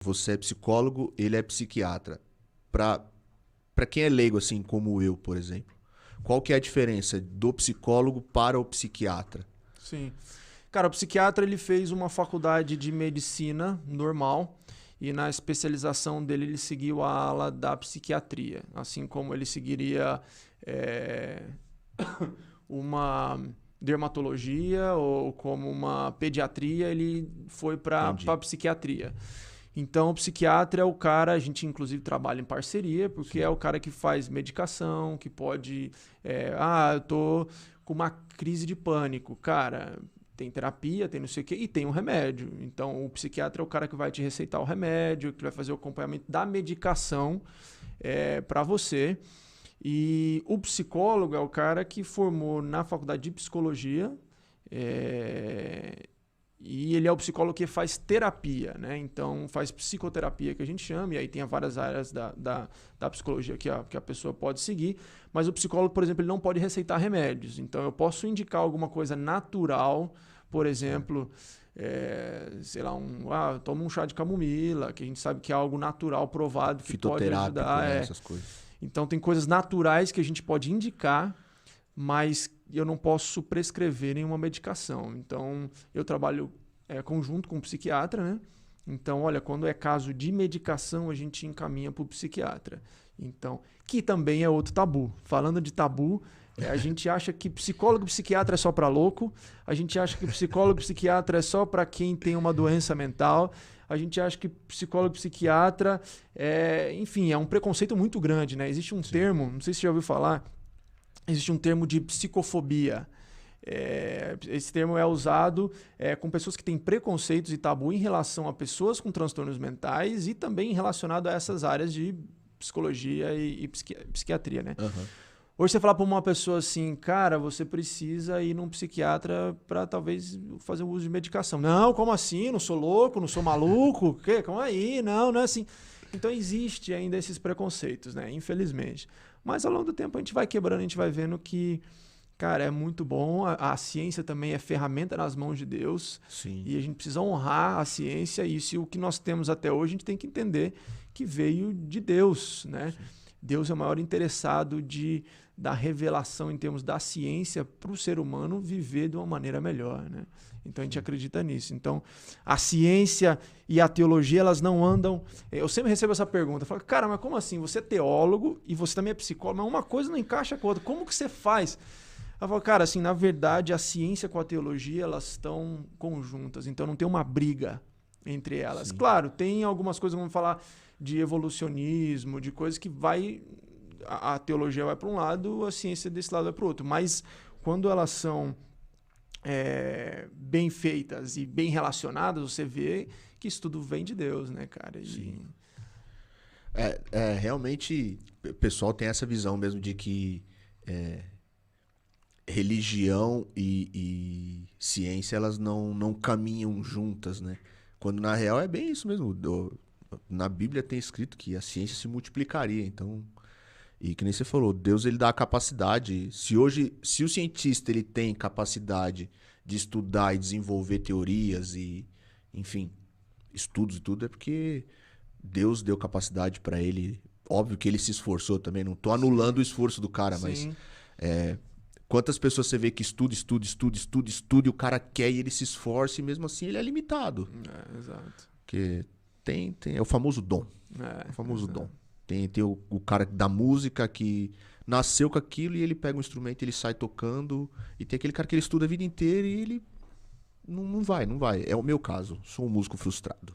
Você é psicólogo, ele é psiquiatra. Para quem é leigo, assim como eu, por exemplo, qual que é a diferença do psicólogo para o psiquiatra? Sim. Cara, o psiquiatra ele fez uma faculdade de medicina normal e na especialização dele ele seguiu a ala da psiquiatria, assim como ele seguiria é, uma dermatologia ou como uma pediatria, ele foi para Entendi. a psiquiatria. Então, o psiquiatra é o cara, a gente inclusive trabalha em parceria, porque Sim. é o cara que faz medicação, que pode. Eu tô com uma crise de pânico. Cara, tem terapia, tem não sei o quê, e tem um remédio. Então, o psiquiatra é o cara que vai te receitar o remédio, que vai fazer o acompanhamento da medicação para você. E o psicólogo é o cara que formou na faculdade de psicologia. E ele é o psicólogo que faz terapia, né? Então faz psicoterapia que a gente chama, e aí tem várias áreas da psicologia que a pessoa pode seguir, mas o psicólogo, por exemplo, ele não pode receitar remédios. Então eu posso indicar alguma coisa natural, por exemplo, sei lá, toma um chá de camomila, que a gente sabe que é algo natural, provado, que pode Fitoterápico, ajudar. né? Essas coisas. Então tem coisas naturais que a gente pode indicar, mas eu não posso prescrever nenhuma medicação. Então, eu trabalho conjunto com o psiquiatra, né? Então, olha, quando é caso de medicação, a gente encaminha para o psiquiatra. Então, que também é outro tabu. Falando de tabu, a gente acha que psicólogo e psiquiatra é só para louco, a gente acha que psicólogo e psiquiatra é só para quem tem uma doença mental, a gente acha que psicólogo e psiquiatra enfim, é um preconceito muito grande, né? Existe um termo, não sei se você já ouviu falar, existe um termo de psicofobia. Esse termo é usado com pessoas que têm preconceitos e tabu em relação a pessoas com transtornos mentais e também relacionado a essas áreas de psicologia e psiquiatria, né? Uhum. Hoje você falar para uma pessoa assim, cara, você precisa ir num psiquiatra para talvez fazer o uso de medicação. Não, como assim? Não sou louco, não sou maluco? Calma aí, não é assim. Então existe ainda esses preconceitos, né? Infelizmente. Mas ao longo do tempo a gente vai quebrando, a gente vai vendo que, cara, é muito bom. A ciência também é ferramenta nas mãos de Deus. Sim. E a gente precisa honrar a ciência. E se o que nós temos até hoje, a gente tem que entender que veio de Deus, né? Sim. Deus é o maior interessado da revelação em termos da ciência para o ser humano viver de uma maneira melhor, né? Então a gente acredita nisso. Então a ciência e a teologia, elas não andam... Eu sempre recebo essa pergunta. Eu falo, cara, mas como assim? Você é teólogo e você também é psicólogo, mas uma coisa não encaixa com a outra. Como que você faz? Eu falo, cara, assim, na verdade a ciência com a teologia, elas estão conjuntas. Então não tem uma briga entre elas. Sim. Claro, tem algumas coisas, vamos falar de evolucionismo, de coisas que a teologia vai para um lado, a ciência desse lado vai para o outro. Mas quando elas são bem feitas e bem relacionadas, você vê que isso tudo vem de Deus, né, cara? Sim. Realmente, o pessoal tem essa visão mesmo de que religião e ciência, elas não caminham juntas, né? Quando na real é bem isso mesmo. Na Bíblia tem escrito que a ciência se multiplicaria, então... E que nem você falou, Deus ele dá a capacidade. Se o cientista ele tem capacidade de estudar e desenvolver teorias e, enfim, estudos e tudo, é porque Deus deu capacidade para ele. Óbvio que ele se esforçou também, não tô anulando o esforço do cara, Sim. mas quantas pessoas você vê que estuda e o cara quer e ele se esforça e mesmo assim ele é limitado. Exato. Porque é o famoso dom. O famoso dom. Tem o cara da música que nasceu com aquilo e ele pega um instrumento e ele sai tocando. E tem aquele cara que ele estuda a vida inteira e ele não vai. É o meu caso. Sou um músico frustrado.